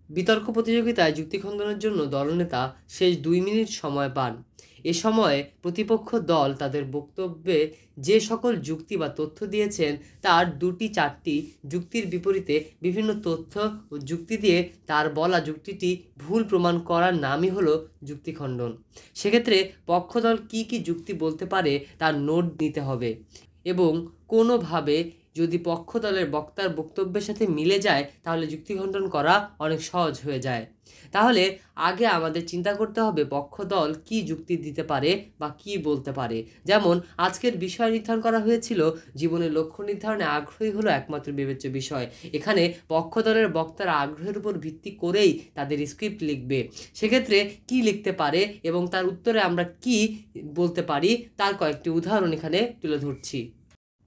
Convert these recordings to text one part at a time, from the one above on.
বিতর্ক প্রতিযোগিতায় যুক্তি খণ্ডনের জন্য দলনেতা শেষ 2 মিনিট সময় পান। এ সময়ে প্রতিপক্ষ দল তাদের বক্তব্যে যে সকল যুক্তি বা তথ্য দিয়েছেন তার 2-4টি যুক্তির বিপরীতে বিভিন্ন তথ্য ও যুক্তি দিয়ে তার বলা যুক্তিটি ভুল প্রমাণ করার নামই হলো যুক্তি খণ্ডন। সেক্ষেত্রে পক্ষদল কী কী যুক্তি বলতে পারে তার নোট নিতে হবে এবং কোনোভাবে যদি পক্ষ দলের বক্তার বক্তব্যের সাথে মিলে যায় তাহলে যুক্তি খণ্ডন করা অনেক সহজ হয়ে যায়। তাহলে আগে আমাদের চিন্তা করতে হবে পক্ষ দল কী যুক্তি দিতে পারে বা কী বলতে পারে। যেমন আজকের বিষয় নির্ধারণ করা হয়েছিল জীবনের লক্ষ্য নির্ধারণে আগ্রহী হলো একমাত্র বিবেচ্য বিষয়। এখানে পক্ষ দলের বক্তারা আগ্রহের উপর ভিত্তি করেই তাদের স্ক্রিপ্ট লিখবে। সেক্ষেত্রে কী লিখতে পারে এবং তার উত্তরে আমরা কী বলতে পারি তার কয়েকটি উদাহরণ এখানে তুলে ধরছি।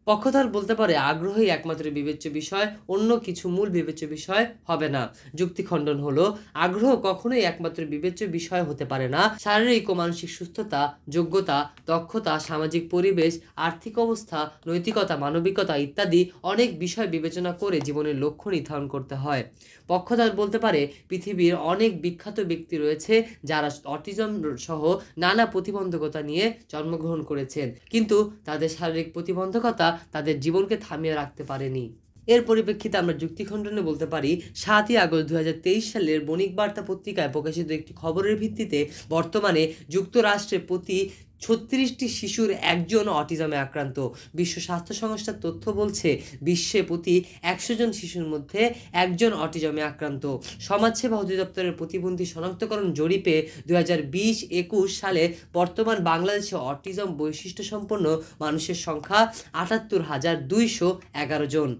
পক্ষদল বলতে পারে আগ্রহই একমাত্র বিবেচ্য বিষয়, অন্য কিছু মূল বিবেচ্য বিষয় হবে না। যুক্তি খণ্ডন হলো আগ্রহ কখনোই একমাত্র বিবেচ্য বিষয় হতে পারে না। শারীরিক ও মানসিক সুস্থতা, যোগ্যতা, দক্ষতা, সামাজিক পরিবেশ, আর্থিক অবস্থা, নৈতিকতা, মানবিকতা ইত্যাদি অনেক বিষয় বিবেচনা করে জীবনের লক্ষ্য নির্ধারণ করতে হয়। পক্ষদল বলতে পারে পৃথিবীর অনেক বিখ্যাত ব্যক্তি রয়েছে যারা অটিজম সহ নানা প্রতিবন্ধকতা নিয়ে জন্মগ্রহণ করেছেন, কিন্তু তাদের শারীরিক প্রতিবন্ধকতা তাদের জীবনকে থামিয়ে রাখতে পারেনি। এর পরিপ্রেক্ষিতে আমরা যুক্তি খণ্ডনে বলতে পারি 7ই আগস্ট 2023 সালের বণিক বার্তা পত্রিকায় প্রকাশিত একটি খবরের ভিত্তিতে বর্তমানে যুক্তরাষ্ট্রে প্রতি 36টি শিশুর একজন অটিজমে আক্রান্ত। বিশ্ব স্বাস্থ্য সংস্থার তথ্য বলছে বিশ্বে প্রতি 100 জন শিশুর মধ্যে একজন অটিজমে আক্রান্ত। সমাজসেবা অধিদপ্তরের প্রতিবন্ধী শনাক্তকরণ জরিপে 2020-21 সালে বর্তমান বাংলাদেশে অটিজম বৈশিষ্ট্য সম্পন্ন মানুষের সংখ্যা 78,211 জন।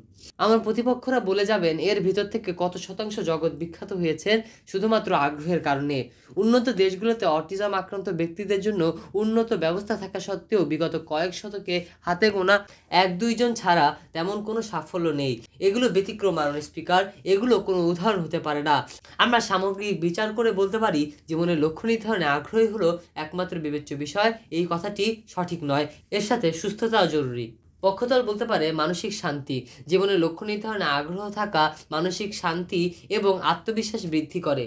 আমার প্রতিপক্ষরা বলে যাবেন এর ভিতর থেকে কত শতাংশ জগৎ বিখ্যাত হয়েছেন শুধুমাত্র আগ্রহের কারণে। উন্নত দেশগুলোতে অটিজম আক্রান্ত ব্যক্তিদের জন্য উন্নত ব্যবস্থা থাকা সত্ত্বেও বিগত কয়েক শতকে হাতে গোনা 1-2 জন ছাড়া তেমন কোনো সাফল্য নেই। এগুলো ব্যতিক্রম মাননীয় স্পিকার, এগুলো কোনো উদাহরণ হতে পারে না। আমরা সামগ্রিক বিচার করে বলতে পারি জীবনের লক্ষ্য নির্ধারণে আগ্রহী হলো একমাত্র বিবেচ্য বিষয়। এই কথাটি সঠিক নয়, এর সাথে সুস্থতাও জরুরি। পক্ষদল বলতে পারে মানসিক শান্তি, জীবনের লক্ষ্য নির্ধারণে আগ্রহ থাকা মানসিক শান্তি এবং আত্মবিশ্বাস বৃদ্ধি করে।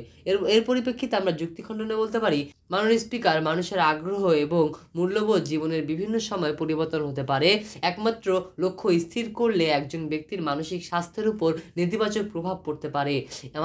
এর পরিপ্রেক্ষিতে আমরা যুক্তি খণ্ডনে বলতে পারি মাননীয় স্পিকার, মানুষের আগ্রহ এবং মূল্যবোধ জীবনের বিভিন্ন সময় পরিবর্তন হতে পারে। একমাত্র লক্ষ্য স্থির করলে একজন ব্যক্তির মানসিক স্বাস্থ্যের উপর নেতিবাচক প্রভাব পড়তে পারে।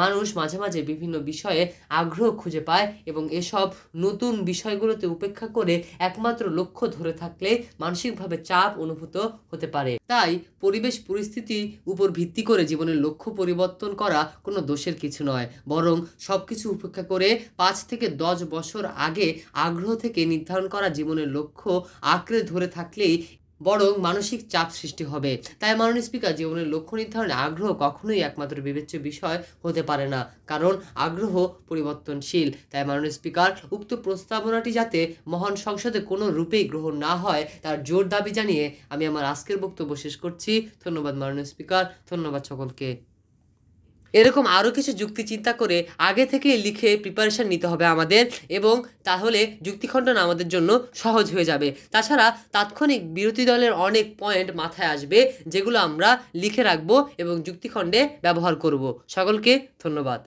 মানুষ মাঝে মাঝে বিভিন্ন বিষয়ে আগ্রহ খুঁজে পায় এবং এসব নতুন বিষয়গুলোতে উপেক্ষা করে একমাত্র লক্ষ্য ধরে থাকলে মানসিকভাবে চাপ অনুভূত হতে পারে। তাই পরিবেশ পরিস্থিতির উপর ভিত্তি করে জীবনের লক্ষ্য পরিবর্তন করা কোনো দোষের কিছু নয়, বরং সবকিছু উপেক্ষা করে 5 থেকে 10 বছর আগে আগ্রহ থেকে নির্ধারণ করা জীবনের লক্ষ্য আঁকড়ে ধরে থাকলেই বরং মানসিক চাপ সৃষ্টি হবে। তাই মাননীয় স্পিকার, জীবনের লক্ষ্য নির্ধারণে আগ্রহ কখনোই একমাত্র বিবেচ্য বিষয় হতে পারে না, কারণ আগ্রহ পরিবর্তনশীল। তাই মাননীয় স্পিকার, উক্ত প্রস্তাবনাটি যাতে মহান সংসদে কোনো রূপেই গ্রহণ না হয় তার জোর দাবি জানিয়ে আমি আমার আজকের বক্তব্য শেষ করছি। ধন্যবাদ মাননীয় স্পিকার, ধন্যবাদ সকলকে। এরকম আরও কিছু যুক্তি চিন্তা করে আগে থেকে লিখে প্রিপারেশান নিতে হবে আমাদের, এবং তাহলে যুক্তিখণ্ডন আমাদের জন্য সহজ হয়ে যাবে। তাছাড়া তাৎক্ষণিক বিরোধী দলের অনেক পয়েন্ট মাথায় আসবে যেগুলো আমরা লিখে রাখবো এবং যুক্তিখণ্ডে ব্যবহার করব। সকলকে ধন্যবাদ।